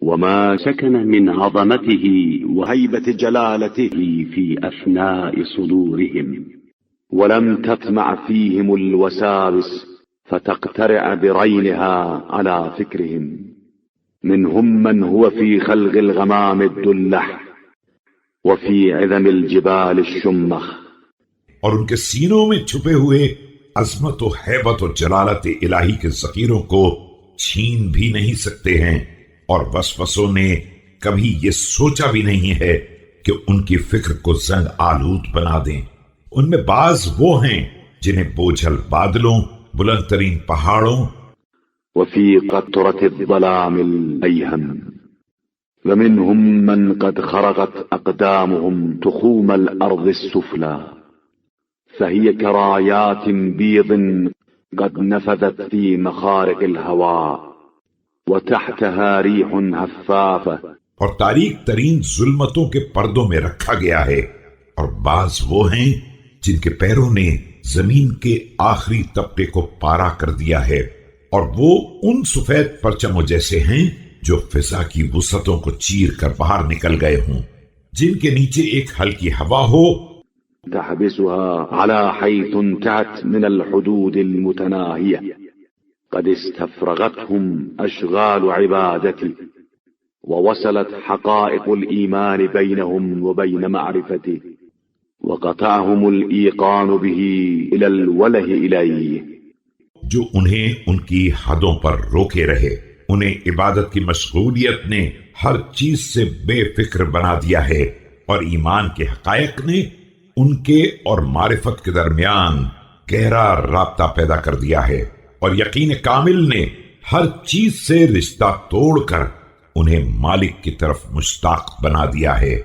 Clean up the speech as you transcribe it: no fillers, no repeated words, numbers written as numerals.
وما سكن من عظمته وهيبة جلالته في أثناء صدورهم، ولم تطمع فيهم الوساوس فتقترع برينها على فكرهم. منهم من هو في خلق الغمام الدلح وفي عظم الجبال الشمخ. اور ان کے سینوں میں چھپے ہوئے عظمت و ہیبت و جلالت الہی کے ذخیروں کو چھین بھی نہیں سکتے ہیں، اور وسوسوں نے کبھی یہ سوچا بھی نہیں ہے کہ ان کی فکر کو زنگ آلود بنا دیں. ان میں بعض وہ ہیں جنہیں بوجھل بادلوں، بلند ترین پہاڑوں وفي قطرة الظلام الأيهم، ومنهم من قد خرقت أقدامهم تخوم الأرض السفلى، فهي كرايات بيض قد نفذت في مخارق الهواء وتحتها ريح هفافة. اور تاریک ترین ظلمتوں کے پردوں میں رکھا گیا ہے، اور بعض وہ ہیں جن کے پیروں نے زمین کے آخری طبقے کو پارا کر دیا ہے، اور وہ ان سفید پرچموں جیسے ہیں جو فضا کی وسعتوں کو چیر کر باہر نکل گئے ہوں، جن کے نیچے ایک ہلکی ہوا ہو تحبسها على حيث انتهت من الحدود المتناهية. قد استفرغتهم أشغال عبادته، ووصلت حقائق الإيمان بينهم وبين معرفته، وقطعهم الإيقان به إلى الوله إليه. جو انہیں ان کی حدوں پر روکے رہے. انہیں عبادت کی مشغولیت نے ہر چیز سے بے فکر بنا دیا ہے، اور ایمان کے حقائق نے ان کے اور معرفت کے درمیان گہرا رابطہ پیدا کر دیا ہے، اور یقین کامل نے ہر چیز سے رشتہ توڑ کر انہیں مالک کی طرف مشتاق بنا دیا ہے.